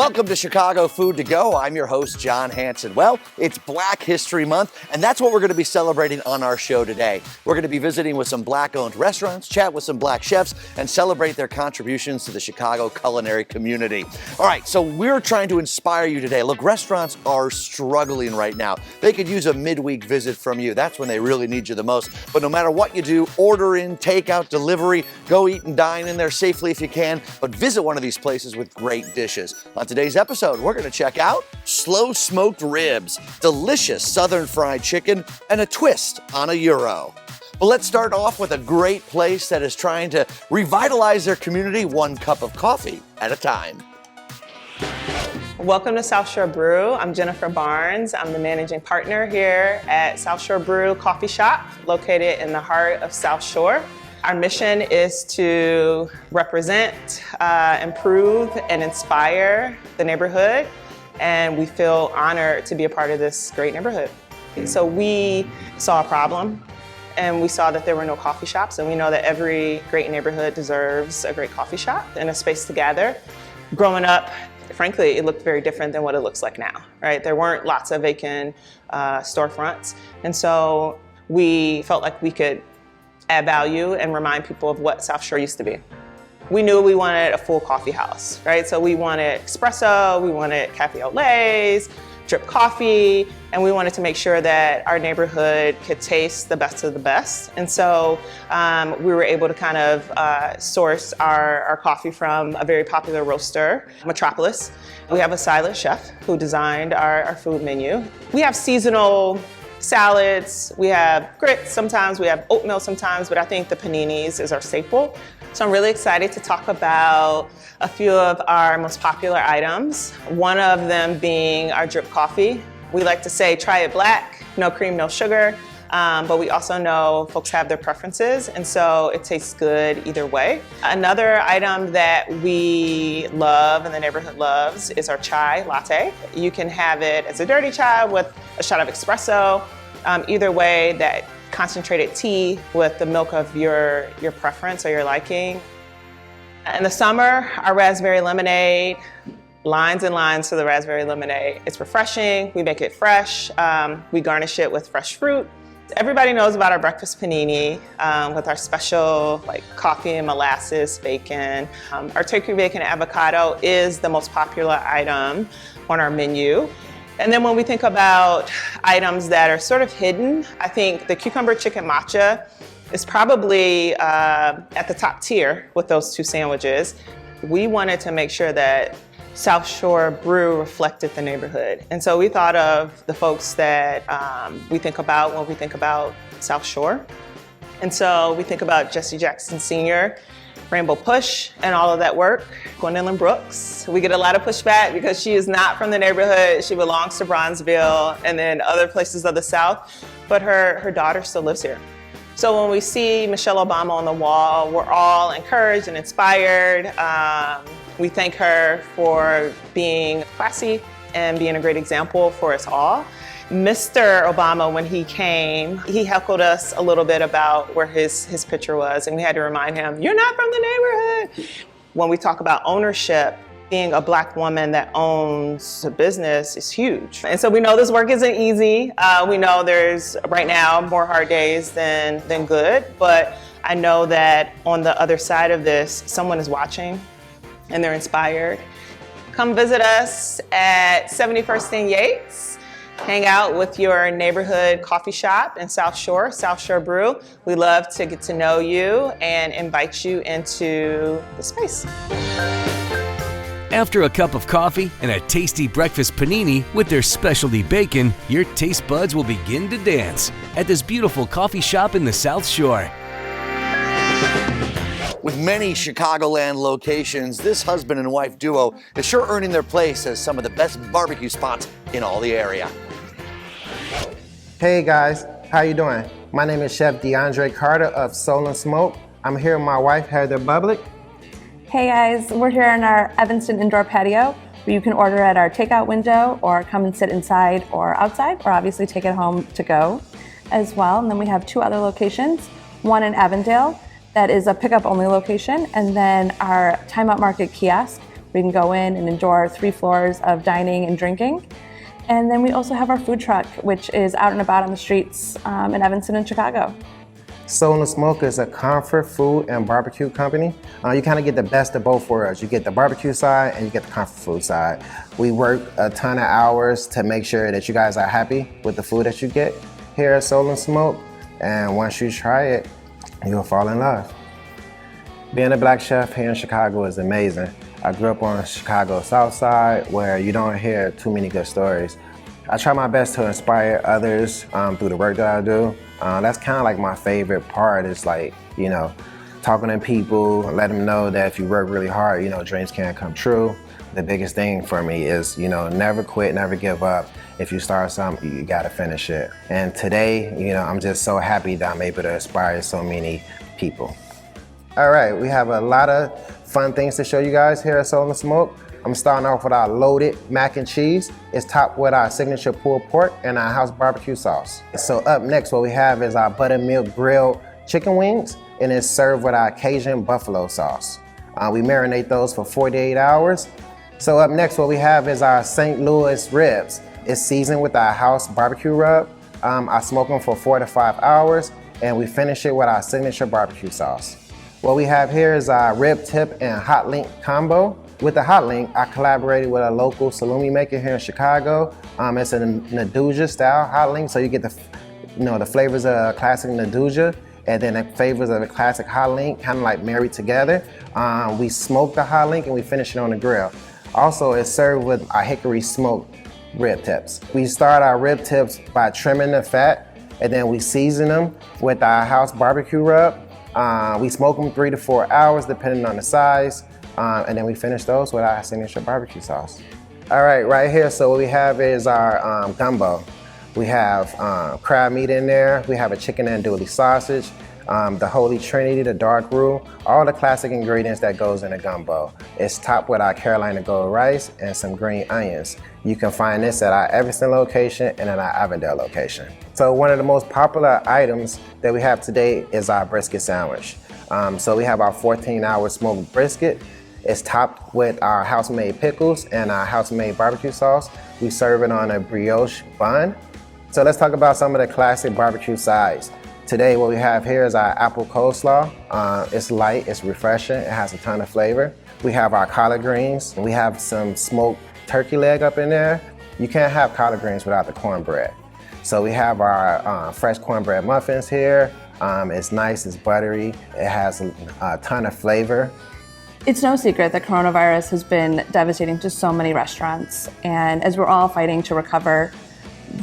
Welcome to Chicago Food to Go. I'm your host, John Hanson. Well, it's Black History Month, and that's what we're going to be celebrating on our show today. We're going to be visiting with some Black-owned restaurants, chat with some Black chefs, and celebrate their contributions to the Chicago culinary community. All right, so we're trying to inspire you today. Look, restaurants are struggling right now. They could use a midweek visit from you. That's when they really need you the most. But no matter what you do, order in, takeout, delivery, go eat and dine in there safely if you can, but visit one of these places with great dishes. On today's episode, we're going to check out slow smoked ribs, delicious southern fried chicken, and a twist on a gyro. But let's start off with a great place that is trying to revitalize their community one cup of coffee at a time. Welcome to South Shore Brew. I'm Jennifer Barnes. I'm the managing partner here at South Shore Brew Coffee Shop, located in the heart of South Shore. Our mission is to represent, improve, and inspire the neighborhood, and we feel honored to be a part of this great neighborhood. So we saw a problem, and we saw that there were no coffee shops, and we know that every great neighborhood deserves a great coffee shop and a space to gather. Growing up, frankly, it looked very different than what it looks like now, right? There weren't lots of vacant storefronts, and so we felt like we could add value and remind people of what South Shore used to be. We knew we wanted a full coffee house, right? So we wanted espresso, we wanted cafe au laits, drip coffee, and we wanted to make sure that our neighborhood could taste the best of the best. And so we were able to kind of source our coffee from a very popular roaster, Metropolis. We have a silent chef who designed our food menu. We have seasonal salads, we have grits sometimes, we have oatmeal sometimes, but I think the paninis is our staple. So I'm really excited to talk about a few of our most popular items. One of them being our drip coffee. We like to say, try it black, no cream, no sugar. But we also know folks have their preferences, and so it tastes good either way. Another item that we love and the neighborhood loves is our chai latte. You can have it as a dirty chai with a shot of espresso. Either way, that concentrated tea with the milk of your preference or your liking. In the summer, our raspberry lemonade, lines and lines to the raspberry lemonade. It's refreshing, we make it fresh, we garnish it with fresh fruit. Everybody knows about our breakfast panini with our special coffee and molasses bacon. Our turkey bacon avocado is the most popular item on our menu. And then when we think about items that are sort of hidden, I think the cucumber chicken matcha is probably at the top tier with those two sandwiches. We wanted to make sure that South Shore Brew reflected the neighborhood. And so we thought of the folks that we think about when we think about South Shore. And so we think about Jesse Jackson Sr., Rainbow Push, and all of that work. Gwendolyn Brooks. We get a lot of pushback because she is not from the neighborhood. She belongs to Bronzeville and then other places of the South, but her daughter still lives here. So when we see Michelle Obama on the wall, we're all encouraged and inspired. We thank her for being classy and being a great example for us all. Mr. Obama, when he came, he heckled us a little bit about where his picture was, and we had to remind him, you're not from the neighborhood. When we talk about ownership, being a Black woman that owns a business is huge. And so we know this work isn't easy. We know there's, right now, more hard days than good, but I know that on the other side of this, someone is watching and they're inspired. Come visit us at 71st and Yates. Hang out with your neighborhood coffee shop in South Shore Brew. We love to get to know you and invite you into the space. After a cup of coffee and a tasty breakfast panini with their specialty bacon, your taste buds will begin to dance at this beautiful coffee shop in the South Shore. With many Chicagoland locations, this husband and wife duo is sure earning their place as some of the best barbecue spots in all the area. Hey guys, how you doing? My name is Chef DeAndre Carter of Soul and Smoke. I'm here with my wife, Heather Bublick. Hey guys, we're here in our Evanston indoor patio where you can order at our takeout window or come and sit inside or outside, or obviously take it home to go as well. And then we have two other locations, one in Avondale that is a pickup only location, and then our Time Out Market kiosk, We can go in and enjoy 3 floors of dining and drinking. And then we also have our food truck, which is out and about on the streets in Evanston and Chicago. Soul and Smoke is a comfort food and barbecue company. You kind of get the best of both worlds. You get the barbecue side and you get the comfort food side. We work a ton of hours to make sure that you guys are happy with the food that you get here at Soul and Smoke. And once you try it, you'll fall in love. Being a black chef here in Chicago is amazing. I grew up on Chicago South Side where you don't hear too many good stories. I try my best to inspire others through the work that I do. That's kind of like my favorite part is like, you know, talking to people, let them know that if you work really hard, you know, dreams can come true. The biggest thing for me is, you know, never quit, never give up. If you start something, you gotta finish it. And today, you know, I'm just so happy that I'm able to inspire so many people. All right, we have a lot of fun things to show you guys here at Soul and Smoke. I'm starting off with our loaded mac and cheese. It's topped with our signature pulled pork and our house barbecue sauce. So up next, what we have is our buttermilk grilled chicken wings, and it's served with our Cajun buffalo sauce. We marinate those for 48 hours. So up next, what we have is our St. Louis ribs. It's seasoned with our house barbecue rub. I smoke them for 4 to 5 hours, and we finish it with our signature barbecue sauce. What we have here is our rib tip and hot link combo. With the hot link, I collaborated with a local salumi maker here in Chicago. It's a Nduja style hot link, so you get the flavors of a classic Nduja and then the flavors of a classic hot link, kind of like married together. We smoke the hot link and we finish it on the grill. Also, it's served with our hickory smoked rib tips. We start our rib tips by trimming the fat, and then we season them with our house barbecue rub. We smoke them 3 to 4 hours, depending on the size. And then we finish those with our signature barbecue sauce. All right here, so what we have is our gumbo. We have crab meat in there. We have a chicken andouille sausage, the Holy Trinity, the dark roux, all the classic ingredients that goes in a gumbo. It's topped with our Carolina Gold rice and some green onions. You can find this at our Evanston location and at our Avondale location. So one of the most popular items that we have today is our brisket sandwich. So we have our 14-hour smoked brisket. It's topped with our house-made pickles and our house-made barbecue sauce. We serve it on a brioche bun. So let's talk about some of the classic barbecue sides. Today, what we have here is our apple coleslaw. It's light, it's refreshing, it has a ton of flavor. We have our collard greens. We have some smoked turkey leg up in there. You can't have collard greens without the cornbread. So we have our fresh cornbread muffins here. It's nice, it's buttery, it has a ton of flavor. It's no secret that coronavirus has been devastating to so many restaurants. And as we're all fighting to recover,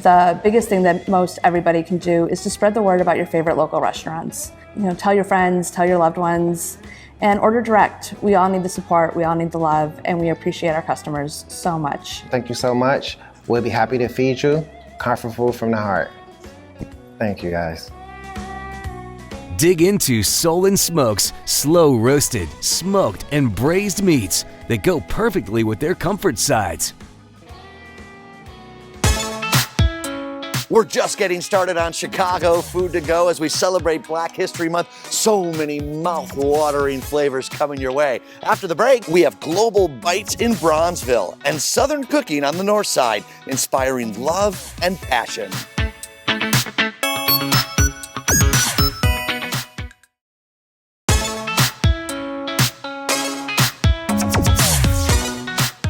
the biggest thing that most everybody can do is to spread the word about your favorite local restaurants. You know, tell your friends, tell your loved ones, and order direct. We all need the support, we all need the love, and we appreciate our customers so much. Thank you so much. We'll be happy to feed you. Comfort food from the heart. Thank you, guys. Dig into Soul and Smoke's slow roasted, smoked, and braised meats that go perfectly with their comfort sides. We're just getting started on Chicago Food to Go as we celebrate Black History Month. So many mouth-watering flavors coming your way. After the break, we have Global Bites in Bronzeville and Southern Cooking on the north side, inspiring love and passion.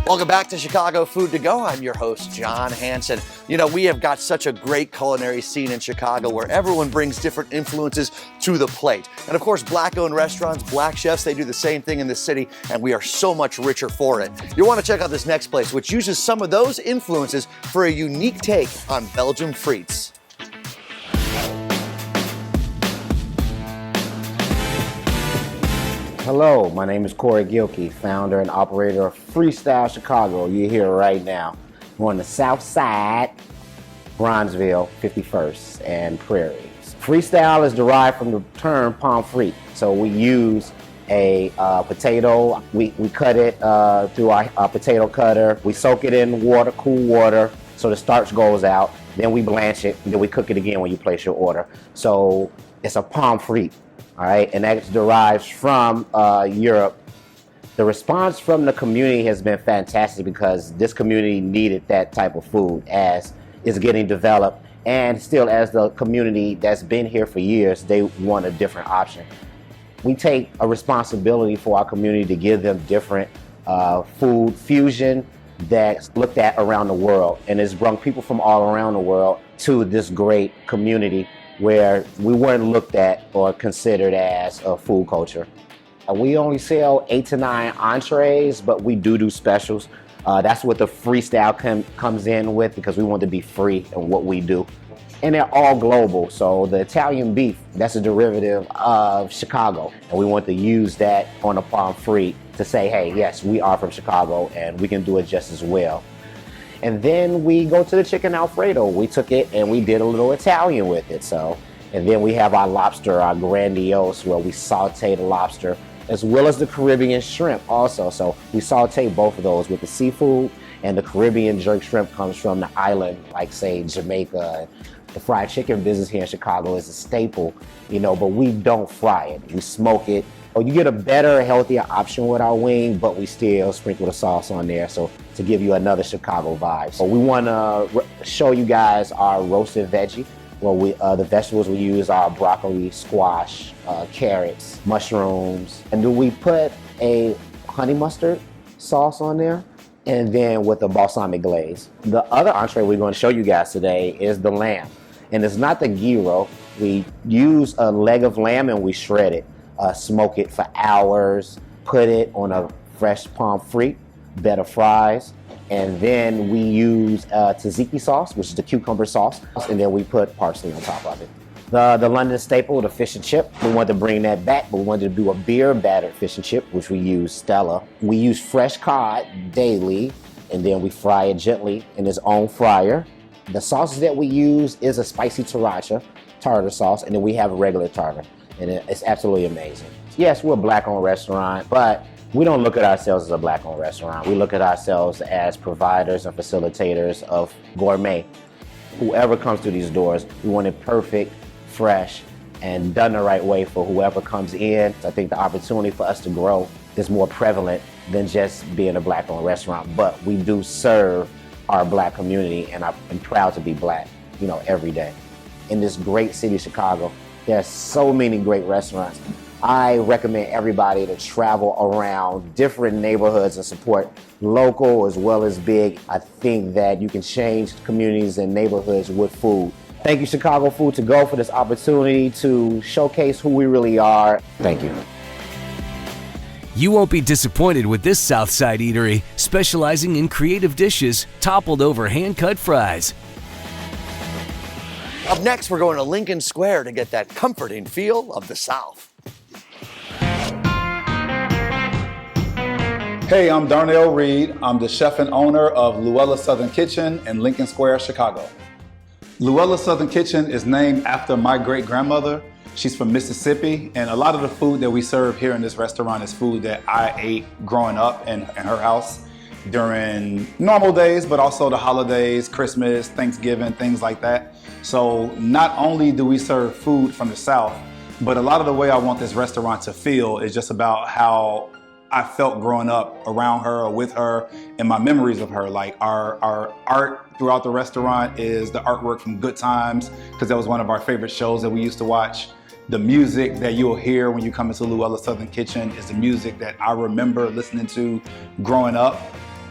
Welcome back to Chicago Food to Go. I'm your host, John Hansen. You know, we have got such a great culinary scene in Chicago where everyone brings different influences to the plate. And of course, black-owned restaurants, black chefs, they do the same thing in the city, and we are so much richer for it. You'll want to check out this next place, which uses some of those influences for a unique take on Belgian frites. Hello, my name is Corey Gilkey, founder and operator of Freestyle Chicago. You're here right now. We're on the south side, Bronzeville, 51st, and Prairies. Freestyle is derived from the term pommes frites. So we use a potato, we cut it through our potato cutter, we soak it in water, cool water, so the starch goes out, then we blanch it, and then we cook it again when you place your order. So it's a pommes frite. All right, and that derives from Europe, The response from the community has been fantastic because this community needed that type of food as it's getting developed. And still, as the community that's been here for years, they want a different option. We take a responsibility for our community to give them different food fusion that's looked at around the world, and it's brought people from all around the world to this great community where we weren't looked at or considered as a food culture. We only sell 8 to 9 entrees, but we do specials. That's what the freestyle comes in with, because we want to be free in what we do. And they're all global. So the Italian beef, that's a derivative of Chicago. And we want to use that on a palm frite to say, hey, yes, we are from Chicago and we can do it just as well. And then we go to the chicken Alfredo. We took it and we did a little Italian with it. And then we have our lobster, our grandiose, where we saute the lobster, as well as the Caribbean shrimp also. So we saute both of those with the seafood, and the Caribbean jerk shrimp comes from the island, like say Jamaica. The fried chicken business here in Chicago is a staple, but we don't fry it. We smoke it. Or you get a better, healthier option with our wing, but we still sprinkle the sauce on there, so to give you another Chicago vibe. So we want to show you guys our roasted veggie. Well, the vegetables we use are broccoli, squash, carrots, mushrooms, and then we put a honey mustard sauce on there, and then with a balsamic glaze. The other entree we're going to show you guys today is the lamb. And it's not the gyro. We use a leg of lamb and we shred it, smoke it for hours, put it on a fresh palm frite, bed of fries, and then we use tzatziki sauce, which is the cucumber sauce, and then we put parsley on top of it. The London staple, the fish and chip, we wanted to bring that back, but we wanted to do a beer battered fish and chip, which we use Stella. We use fresh cod daily, and then we fry it gently in its own fryer. The sauces that we use is a spicy sriracha tartar sauce, and then we have a regular tartar, and it's absolutely amazing. Yes, we're a Black-owned restaurant, but we don't look at ourselves as a Black-owned restaurant. We look at ourselves as providers and facilitators of gourmet. Whoever comes through these doors, we want it perfect, fresh, and done the right way for whoever comes in. I think the opportunity for us to grow is more prevalent than just being a Black-owned restaurant, but we do serve our Black community, and I'm proud to be Black, every day. In this great city, Chicago, there's so many great restaurants. I recommend everybody to travel around different neighborhoods and support local as well as big. I think that you can change communities and neighborhoods with food. Thank you, Chicago Food to Go, for this opportunity to showcase who we really are. Thank you. You won't be disappointed with this Southside eatery, specializing in creative dishes toppled over hand-cut fries. Up next, we're going to Lincoln Square to get that comforting feel of the South. Hey, I'm Darnell Reed. I'm the chef and owner of Luella Southern Kitchen in Lincoln Square, Chicago. Luella Southern Kitchen is named after my great-grandmother. She's from Mississippi, and a lot of the food that we serve here in this restaurant is food that I ate growing up in her house during normal days, but also the holidays, Christmas, Thanksgiving, things like that. So not only do we serve food from the South, but a lot of the way I want this restaurant to feel is just about how I felt growing up around her or with her, and my memories of her. Like our art throughout the restaurant is the artwork from Good Times, because that was one of our favorite shows that we used to watch. The music that you'll hear when you come into Luella Southern Kitchen is the music that I remember listening to growing up.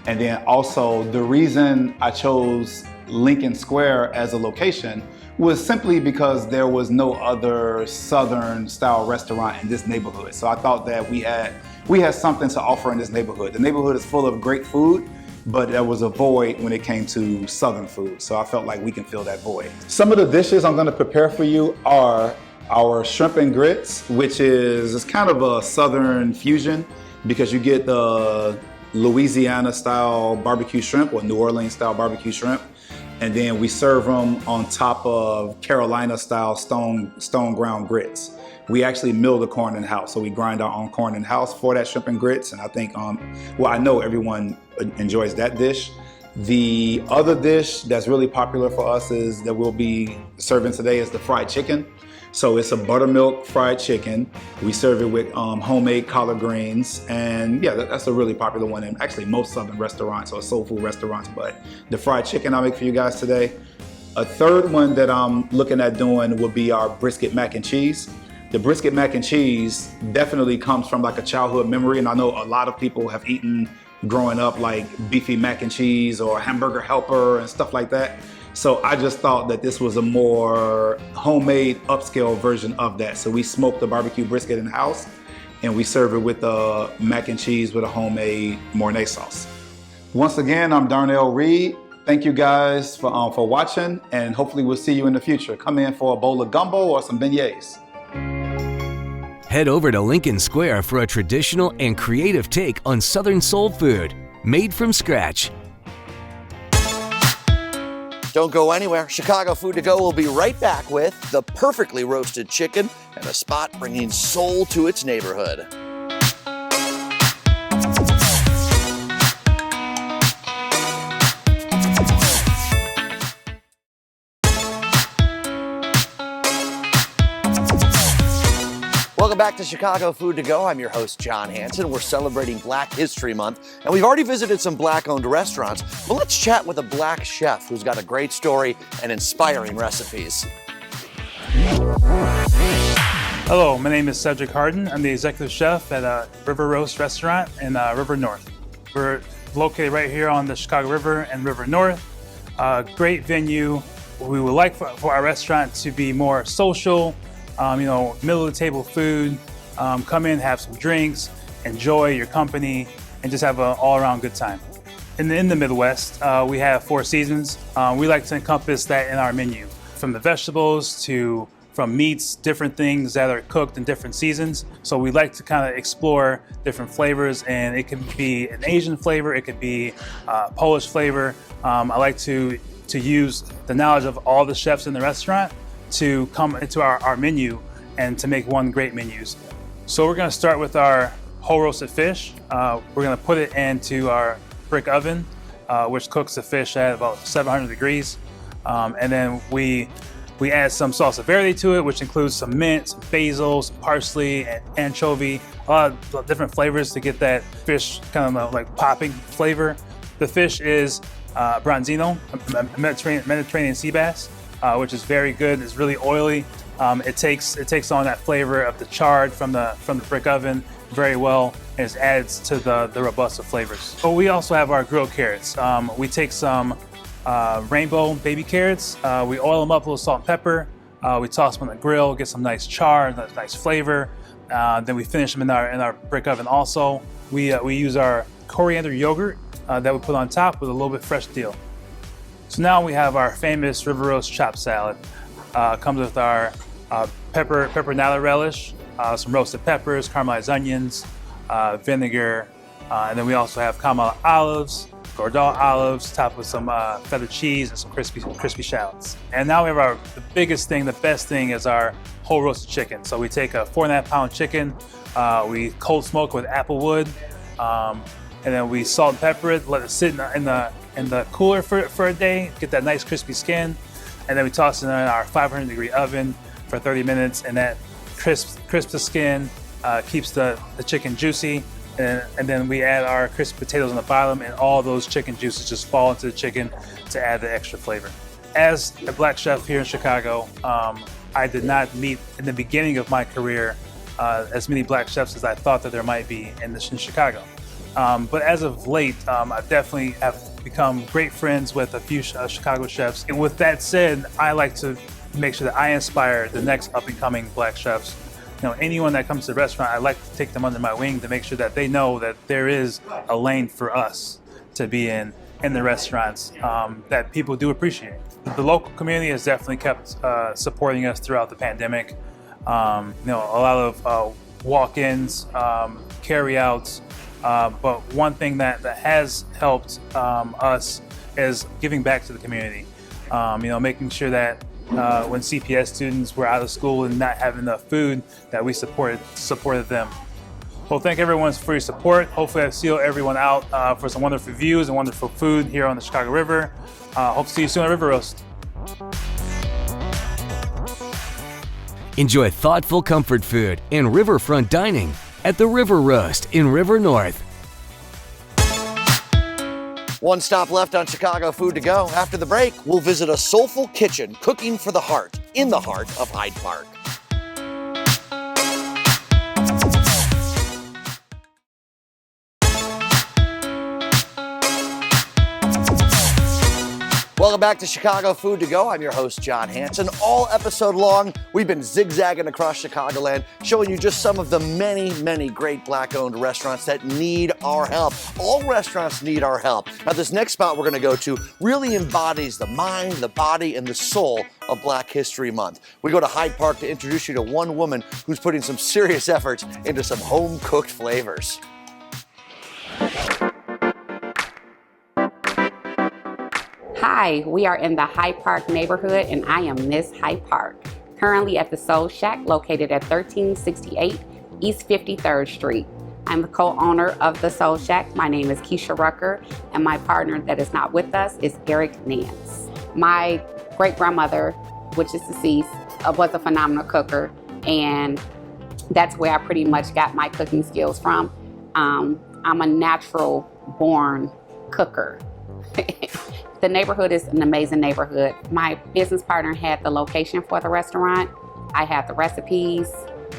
And then also the reason I chose Lincoln Square as a location was simply because there was no other Southern style restaurant in this neighborhood. So I thought that we had something to offer in this neighborhood. The neighborhood is full of great food, but there was a void when it came to Southern food. So I felt like we can fill that void. Some of the dishes I'm gonna prepare for you are our shrimp and grits, which is kind of a Southern fusion because you get the Louisiana style barbecue shrimp or New Orleans style barbecue shrimp. And then we serve them on top of Carolina style stone ground grits. We actually mill the corn in-house, so we grind our own corn in-house for that shrimp and grits. And I think, I know everyone enjoys that dish. The other dish that's really popular for us is that we'll be serving today is the fried chicken, So it's a buttermilk fried chicken. We serve it with homemade collard greens. And yeah, that's a really popular one in actually most Southern restaurants or soul food restaurants. But the fried chicken I'll make for you guys today. A third one that I'm looking at doing would be our brisket mac and cheese. The brisket mac and cheese definitely comes from like a childhood memory. And I know a lot of people have eaten growing up like beefy mac and cheese or hamburger helper and stuff like that. So I just thought that this was a more homemade upscale version of that. So we smoke the barbecue brisket in the house and we serve it with mac and cheese with a homemade Mornay sauce. Once again, I'm Darnell Reed. Thank you guys for watching, and hopefully we'll see you in the future. Come in for a bowl of gumbo or some beignets. Head over to Lincoln Square for a traditional and creative take on Southern soul food, made from scratch. Don't go anywhere. Chicago Food to Go will be right back with the perfectly roasted chicken and a spot bringing soul to its neighborhood. Welcome back to Chicago Food to Go. I'm your host, John Hanson. We're celebrating Black History Month, and we've already visited some Black-owned restaurants, but let's chat with a Black chef who's got a great story and inspiring recipes. Hello, my name is Cedric Harden. I'm the executive chef at River Roast Restaurant in River North. We're located right here on the Chicago River and River North. Great venue. We would like for our restaurant to be more social, middle of the table food. Come in, have some drinks, enjoy your company, and just have an all-around good time. In the Midwest, we have 4 seasons. We like to encompass that in our menu, from the vegetables to from meats, different things that are cooked in different seasons. So we like to kind of explore different flavors, and it can be an Asian flavor, it could be Polish flavor. I like to use the knowledge of all the chefs in the restaurant to come into our menu and to make one great menus. So we're gonna start with our whole roasted fish. We're gonna put it into our brick oven, which cooks the fish at about 700 degrees. And then we add some salsa verde to it, which includes some mint, some basil, some parsley, and anchovy, a lot of different flavors to get that fish kind of like popping flavor. The fish is branzino, a Mediterranean sea bass, which is very good. It's really oily. It takes on that flavor of the chard from the brick oven very well, and it adds to the robust flavors. So we also have our grilled carrots. We take some rainbow baby carrots. We oil them up with a little salt and pepper. We toss them on the grill, get some nice char, nice flavor. Then we finish them in our brick oven. Also, we use our coriander yogurt that we put on top with a little bit fresh dill. So now we have our famous River Roast chopped salad. Comes with our pepper nata relish, some roasted peppers, caramelized onions, vinegar, and then we also have Kamal olives, Gordal olives, topped with some feta cheese and some crispy shallots. And now we have the biggest thing, the best thing is our whole roasted chicken. So we take a 4.5 pound chicken, we cold smoke with apple wood, and then we salt and pepper it, let it sit in the cooler for a day, get that nice crispy skin, and then we toss it in our 500 degree oven for 30 minutes, and that crisps the skin, keeps the chicken juicy, and then we add our crispy potatoes on the bottom, and all those chicken juices just fall into the chicken to add the extra flavor. As a Black chef here in Chicago, I did not meet in the beginning of my career as many Black chefs as I thought that there might be in Chicago. But as of late, I definitely have become great friends with a few Chicago chefs. And with that said, I like to make sure that I inspire the next up-and-coming Black chefs. Anyone that comes to the restaurant, I like to take them under my wing to make sure that they know that there is a lane for us to be in the restaurants that people do appreciate. The local community has definitely kept supporting us throughout the pandemic. A lot of walk-ins, carry-outs, but one thing that has helped us is giving back to the community. Making sure that when CPS students were out of school and not having enough food, that we supported them. Well, thank everyone for your support. Hopefully I see everyone out for some wonderful views and wonderful food here on the Chicago River. Hope to see you soon at River Roast. Enjoy thoughtful comfort food and riverfront dining at the River Roast in River North. One stop left on Chicago Food to Go. After the break, we'll visit a soulful kitchen cooking for the heart in the heart of Hyde Park. Welcome back to Chicago Food to Go. I'm your host, John Hanson. All episode long, we've been zigzagging across Chicagoland, showing you just some of the many, many great Black-owned restaurants that need our help. All restaurants need our help. Now, this next spot we're going to go to really embodies the mind, the body, and the soul of Black History Month. We go to Hyde Park to introduce you to one woman who's putting some serious efforts into some home-cooked flavors. Hi, we are in the Hyde Park neighborhood and I am Miss Hyde Park, currently at the Soul Shack located at 1368 East 53rd Street. I'm the co-owner of the Soul Shack. My name is Keisha Rucker and my partner that is not with us is Eric Nance. My great-grandmother, which is deceased, was a phenomenal cooker, and that's where I pretty much got my cooking skills from. I'm a natural born cooker. The neighborhood is an amazing neighborhood. My business partner had the location for the restaurant. I had the recipes.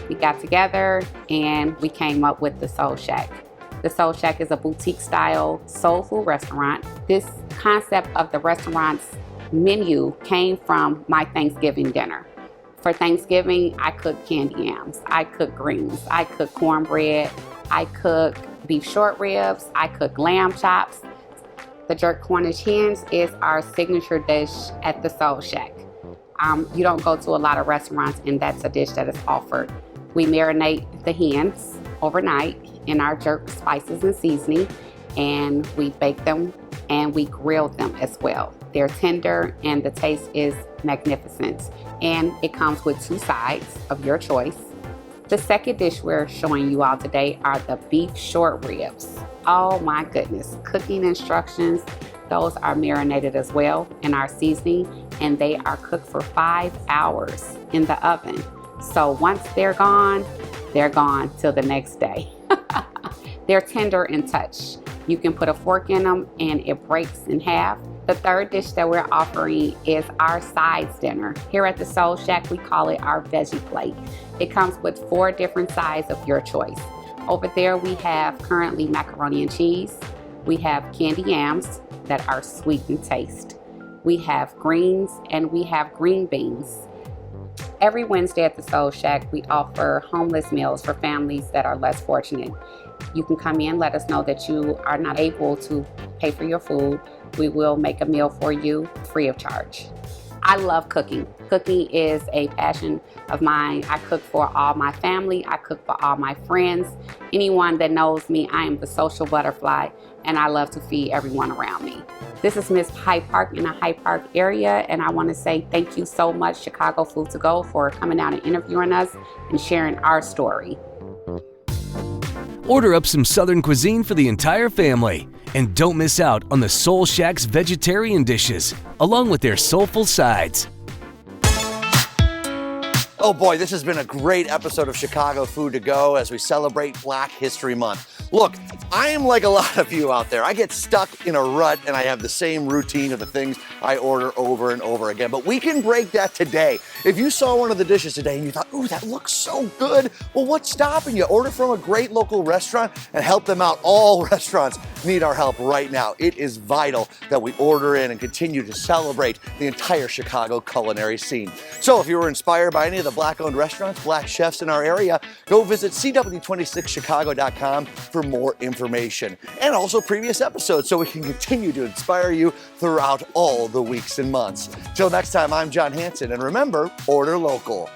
We got together and we came up with the Soul Shack. The Soul Shack is a boutique style soul food restaurant. This concept of the restaurant's menu came from my Thanksgiving dinner. For Thanksgiving, I cook candy yams, I cook greens, I cook cornbread, I cook beef short ribs, I cook lamb chops. The jerk Cornish hens is our signature dish at the Soul Shack. You don't go to a lot of restaurants and that's a dish that is offered. We marinate the hens overnight in our jerk spices and seasoning, and we bake them and we grill them as well. They're tender and the taste is magnificent. And it comes with 2 sides of your choice. The second dish we're showing you all today are the beef short ribs. Oh my goodness, cooking instructions, those are marinated as well in our seasoning, and they are cooked for 5 hours in the oven. So once they're gone till the next day. They're tender in touch. You can put a fork in them and it breaks in half. The third dish that we're offering is our sides dinner. Here at the Soul Shack, we call it our veggie plate. It comes with 4 different sides of your choice. Over there, we have currently macaroni and cheese. We have candy yams that are sweet in taste. We have greens and we have green beans. Every Wednesday at the Soul Shack, we offer homeless meals for families that are less fortunate. You can come in, let us know that you are not able to pay for your food. We will make a meal for you free of charge. I love cooking. Cooking is a passion of mine. I cook for all my family. I cook for all my friends. Anyone that knows me, I am the social butterfly, and I love to feed everyone around me. This is Miss Hyde Park in the Hyde Park area, and I want to say thank you so much, Chicago Food to Go, for coming out and interviewing us and sharing our story. Order up some Southern cuisine for the entire family. And don't miss out on the Soul Shack's vegetarian dishes, along with their soulful sides. Oh boy, this has been a great episode of Chicago Food to Go as we celebrate Black History Month. Look, I am like a lot of you out there. I get stuck in a rut and I have the same routine of the things I order over and over again. But we can break that today. If you saw one of the dishes today and you thought, ooh, that looks so good, well, what's stopping you? Order from a great local restaurant and help them out. All restaurants need our help right now. It is vital that we order in and continue to celebrate the entire Chicago culinary scene. So if you were inspired by any of the Black-owned restaurants, Black chefs in our area, go visit cw26chicago.com for more information and also previous episodes so we can continue to inspire you throughout all the weeks and months. Till next time, I'm John Hanson, and remember, order local.